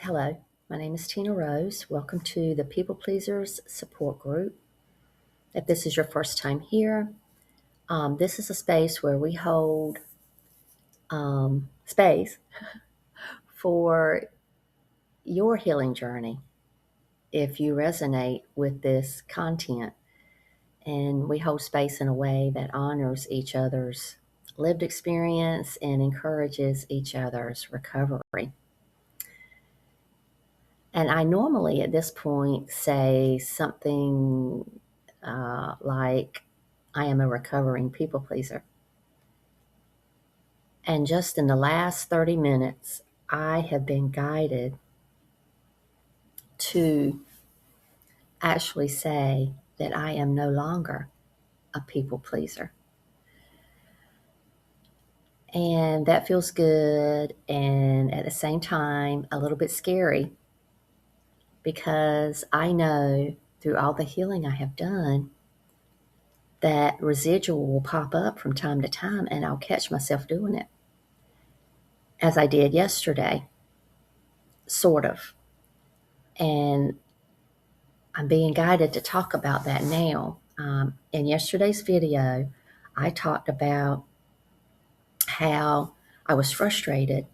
Hello, my name is Tina Rose. Welcome to the People Pleasers Support Group. If this is your first time here, this is a space where we hold space for your healing journey if you resonate with this content. And we hold space in a way that honors each other's lived experience and encourages each other's recovery. And I normally at this point say something like, I am a recovering people pleaser. And just in the last 30 minutes, I have been guided to actually say that I am no longer a people pleaser. And that feels good, and at the same time, a little bit scary, because I know through all the healing I have done that residual will pop up from time to time, and I'll catch myself doing it, as I did yesterday, sort of. And I'm being guided to talk about that now. In yesterday's video, I talked about how I was frustrated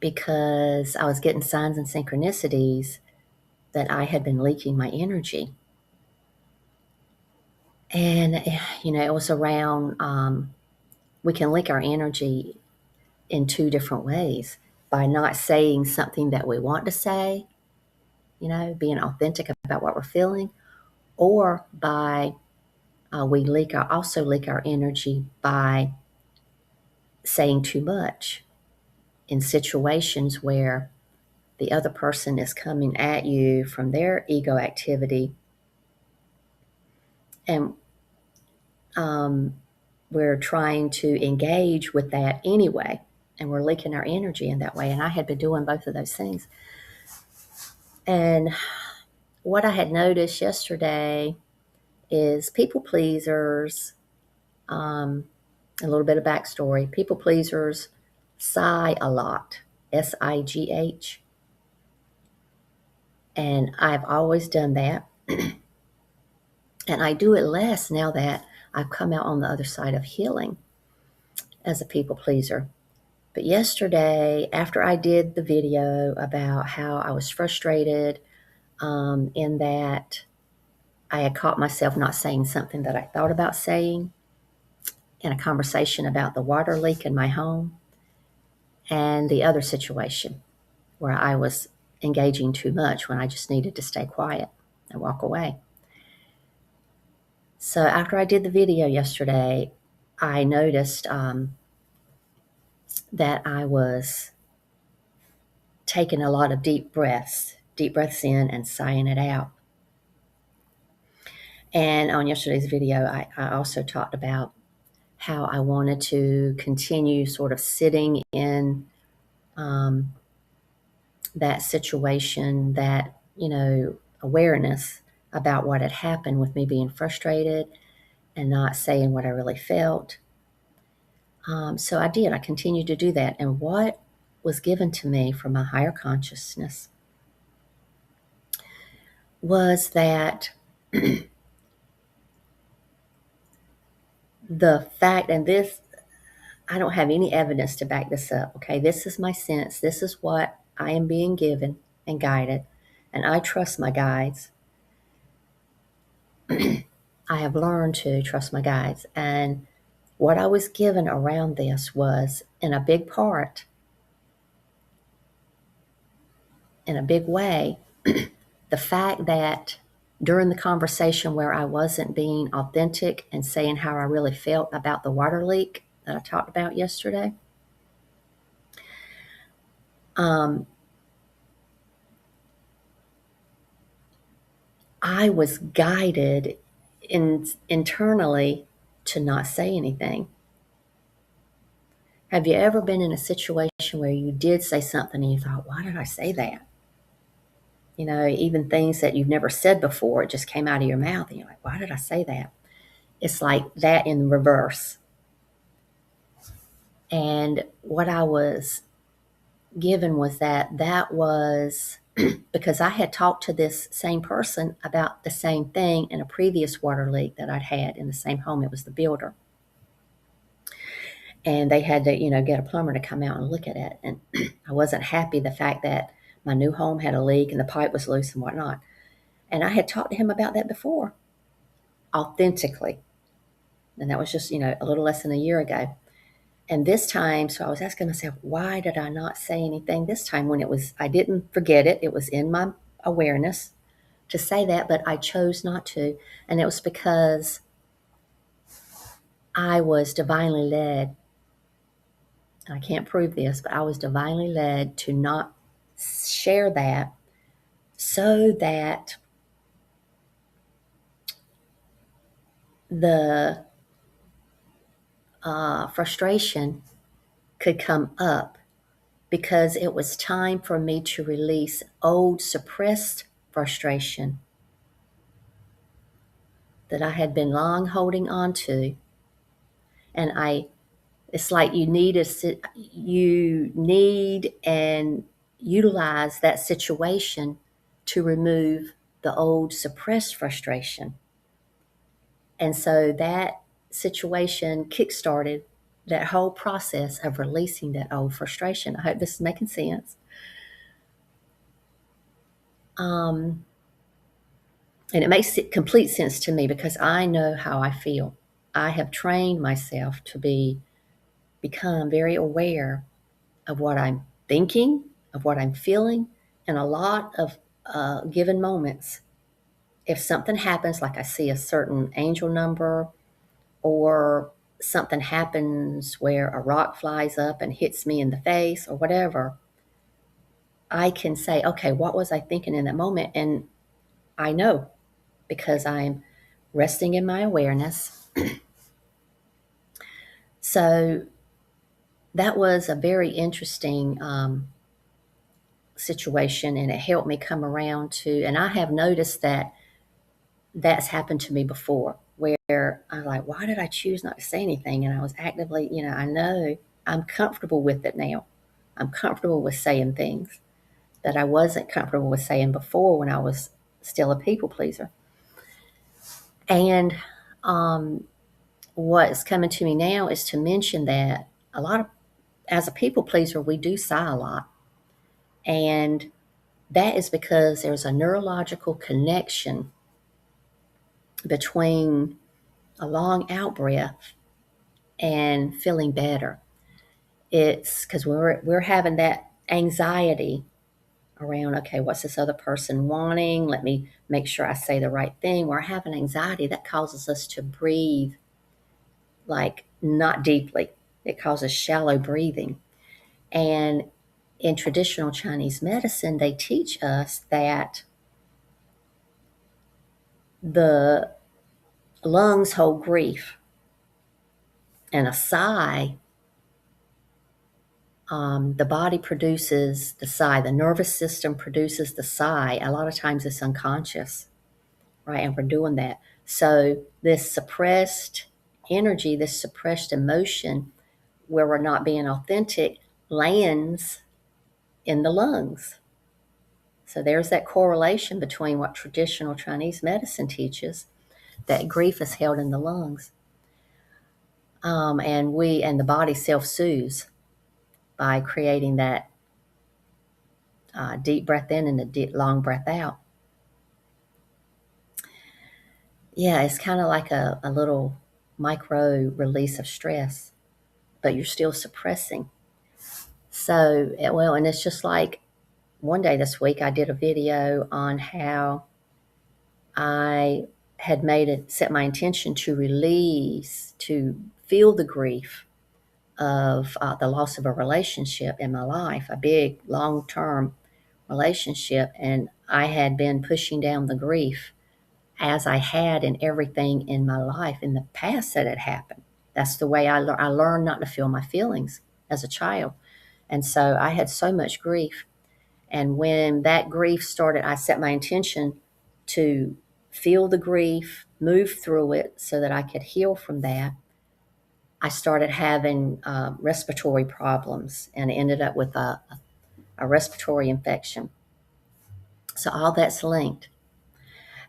because I was getting signs and synchronicities that I had been leaking my energy. And, it was around, we can leak our energy in two different ways: by not saying something that we want to say, being authentic about what we're feeling, or by we also leak our energy by saying too much in situations where the other person is coming at you from their ego activity, and we're trying to engage with that anyway, and we're leaking our energy in that way. And I had been doing both of those things. And what I had noticed yesterday is people pleasers, a little bit of backstory, people pleasers sigh a lot, S-I-G-H. And I've always done that. And I do it less now that I've come out on the other side of healing as a people pleaser. But yesterday, after I did the video about how I was frustrated in that I had caught myself not saying something that I thought about saying in a conversation about the water leak in my home, and the other situation where I was engaging too much when I just needed to stay quiet and walk away. So after I did the video yesterday, I noticed that I was taking a lot of deep breaths in and sighing it out. And on yesterday's video, I also talked about how I wanted to continue sort of sitting in that situation, that, awareness about what had happened with me being frustrated and not saying what I really felt. So I did. I continued to do that. And what was given to me from my higher consciousness was that the fact, and this, I don't have any evidence to back this up, okay? This is my sense. This is what I am being given and guided, and I trust my guides. I have learned to trust my guides, and what I was given around this was, in a big part, in a big way, the fact that during the conversation where I wasn't being authentic and saying how I really felt about the water leak that I talked about yesterday, I was guided internally to not say anything. Have you ever been in a situation where you did say something and you thought, why did I say that? Even things that you've never said before, it just came out of your mouth and you're like, why did I say that? It's like that in reverse. And what I was given was that was because I had talked to this same person about the same thing in a previous water leak that I'd had in the same home. It was the builder. And they had to, get a plumber to come out and look at it. And I wasn't happy the fact that my new home had a leak and the pipe was loose and whatnot. And I had talked to him about that before, authentically. And that was just, a little less than a year ago. And this time, so I was asking myself, why did I not say anything this time when I didn't forget it. It was in my awareness to say that, but I chose not to. And it was because I was divinely led. I can't prove this, but I was divinely led to not share that so that the frustration could come up, because it was time for me to release old suppressed frustration that I had been long holding on to. And it's like you need and utilize that situation to remove the old suppressed frustration. And so that situation kickstarted that whole process of releasing that old frustration. I hope this is making sense. And it makes complete sense to me because I know how I feel. I have trained myself to become very aware of what I'm thinking, of what I'm feeling, and a lot of given moments. If something happens, like I see a certain angel number, or something happens where a rock flies up and hits me in the face or whatever, I can say, okay, what was I thinking in that moment? And I know, because I'm resting in my awareness. So that was a very interesting situation, and it helped me come around to, and I have noticed that that's happened to me before, where I'm like, why did I choose not to say anything? And I was actively, I know I'm comfortable with it now. I'm comfortable with saying things that I wasn't comfortable with saying before when I was still a people pleaser. And what's coming to me now is to mention that as a people pleaser, we do sigh a lot. And that is because there's a neurological connection between a long out breath and feeling better. It's because we're having that anxiety around, okay, what's this other person wanting? Let me make sure I say the right thing. We're having anxiety that causes us to breathe like not deeply. It causes shallow breathing. And in traditional Chinese medicine, they teach us that the lungs hold grief, and a sigh, the body produces the sigh, the nervous system produces the sigh. A lot of times it's unconscious, right? And we're doing that. So this suppressed energy, this suppressed emotion, where we're not being authentic, lands in the lungs. So there's that correlation between what traditional Chinese medicine teaches, that grief is held in the lungs. And the body self-soothes by creating that deep breath in and a deep, long breath out. Yeah, it's kind of like a little micro release of stress, but you're still suppressing. So, and it's just like one day this week, I did a video on how I had set my intention to release, to feel the grief of the loss of a relationship in my life, a big, long-term relationship. And I had been pushing down the grief, as I had in everything in my life in the past that had happened. That's the way I learned not to feel my feelings as a child. And so I had so much grief. And when that grief started, I set my intention to feel the grief, move through it so that I could heal from that. I started having respiratory problems, and ended up with a respiratory infection. So all that's linked.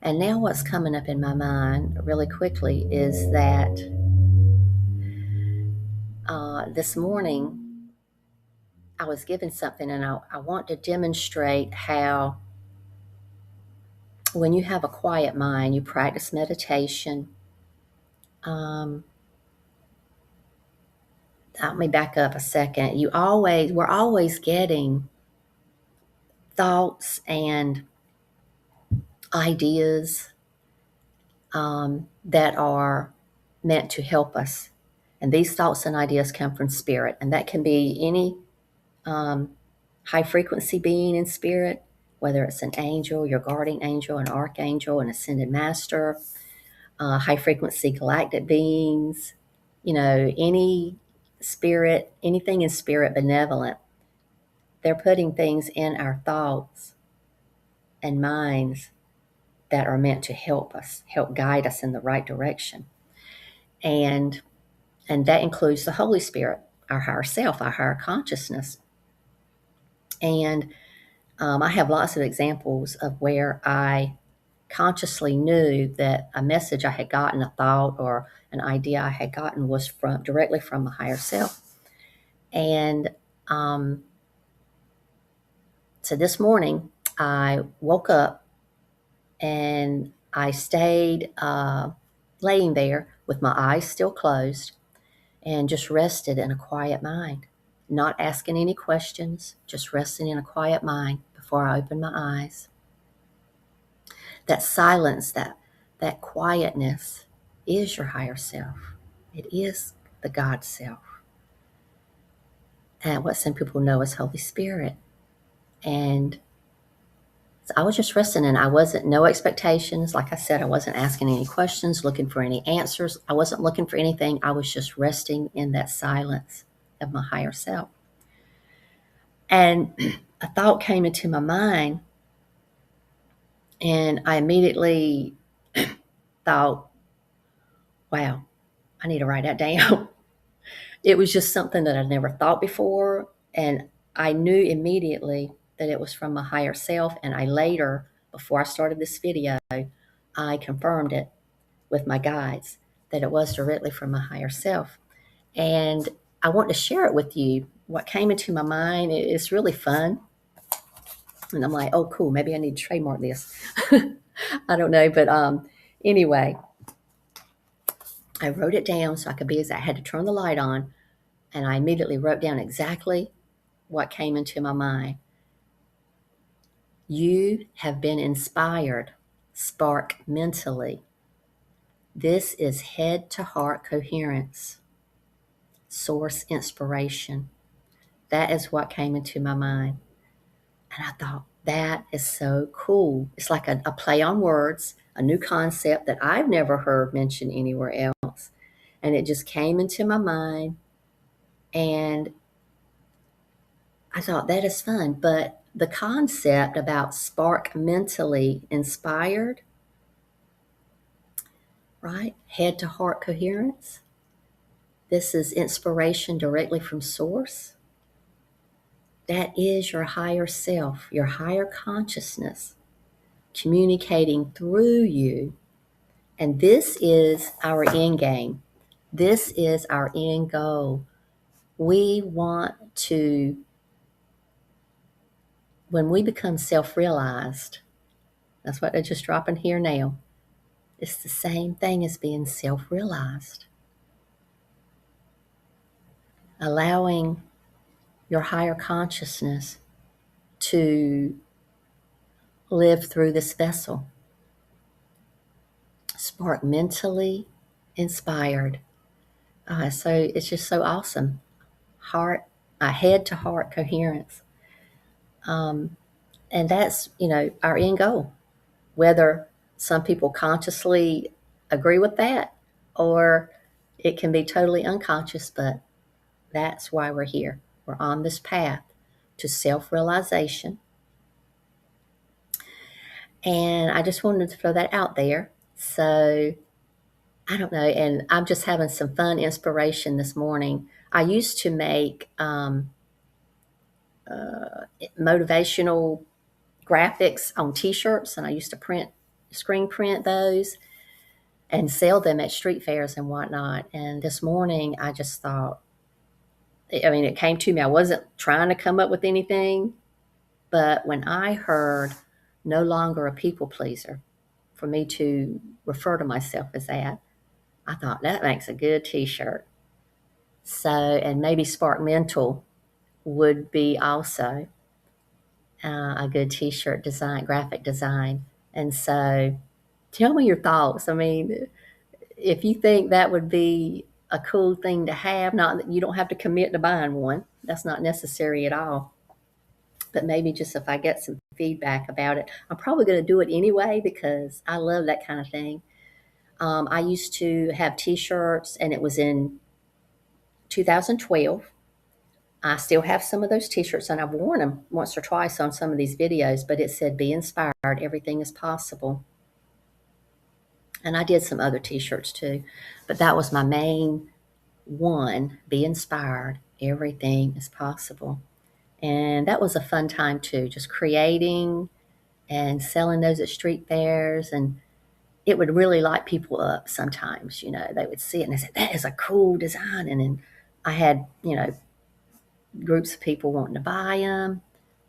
And now what's coming up in my mind really quickly is that this morning I was given something, and I want to demonstrate how when you have a quiet mind, you practice meditation. Um, Let me back up a second. We're always getting thoughts and ideas that are meant to help us. And these thoughts and ideas come from spirit, and that can be any um, high frequency being in spirit, whether it's an angel, your guardian angel, an archangel, an ascended master, high frequency galactic beings, any spirit, anything in spirit benevolent. They're putting things in our thoughts and minds that are meant to help us, help guide us in the right direction. And that includes the Holy Spirit, our higher self, our higher consciousness. And I have lots of examples of where I consciously knew that a message I had gotten, a thought or an idea I had gotten, was directly from the higher self. And so this morning I woke up and I stayed laying there with my eyes still closed and just rested in a quiet mind, not asking any questions, just resting in a quiet mind before I opened my eyes. That silence, that quietness is your higher self. It is the God self. And what some people know as Holy Spirit. And so I was just resting, and no expectations. Like I said, I wasn't asking any questions, looking for any answers. I wasn't looking for anything. I was just resting in that silence of my higher self. And a thought came into my mind, and I immediately thought, wow, I need to write that down. It was just something that I'd never thought before. And I knew immediately that it was from my higher self. And I later, before I started this video, I confirmed it with my guides that it was directly from my higher self. And I want to share it with you. What came into my mind is really fun. And I'm like, oh, cool, maybe I need to trademark this. I don't know. But anyway, I wrote it down so I could be, as I had to turn the light on. And I immediately wrote down exactly what came into my mind. You have been inspired, spark mentally. This is head to heart coherence, source inspiration. That is what came into my mind. And I thought, that is so cool. It's like a play on words, a new concept that I've never heard mentioned anywhere else. And it just came into my mind. And I thought, that is fun. But the concept about spark mentally inspired, right? Head to heart coherence. This is inspiration directly from source. That is your higher self, your higher consciousness communicating through you. And this is our end game. This is our end goal. We want to, when we become self-realized, that's what they're just dropping here now. It's the same thing as being self-realized. Allowing your higher consciousness to live through this vessel. Spark mentally inspired. So it's just so awesome. Head to heart coherence. And that's, our end goal. Whether some people consciously agree with that, or it can be totally unconscious, but that's why we're here. We're on this path to self-realization. And I just wanted to throw that out there. So I don't know. And I'm just having some fun inspiration this morning. I used to make motivational graphics on T-shirts, and I used to screen print those and sell them at street fairs and whatnot. And this morning, I just thought, I mean, it came to me. I wasn't trying to come up with anything, but when I heard no longer a people pleaser, for me to refer to myself as that, I thought that makes a good T-shirt. So, and maybe Spark Mental would be also a good T-shirt design, graphic design. And so, tell me your thoughts. I mean, if you think that would be a cool thing to have, not that you don't have to commit to buying one, that's not necessary at all. But maybe just if I get some feedback about it, I'm probably going to do it anyway because I love that kind of thing. I used to have T-shirts, and it was in 2012. I still have some of those T-shirts, and I've worn them once or twice on some of these videos. But it said, "Be inspired. Everything is possible." And I did some other T-shirts too, but that was my main one. Be inspired. Everything is possible. And that was a fun time too, just creating and selling those at street fairs. And it would really light people up sometimes. They would see it and they said, "That is a cool design." And then I had, groups of people wanting to buy them.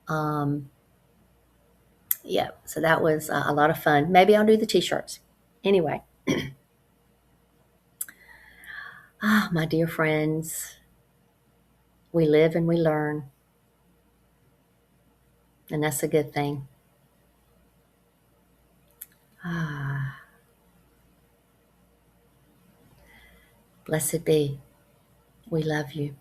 Um, yeah, so that was a lot of fun. Maybe I'll do the T-shirts. Anyway, my dear friends, we live and we learn, and that's a good thing. Blessed be. We love you.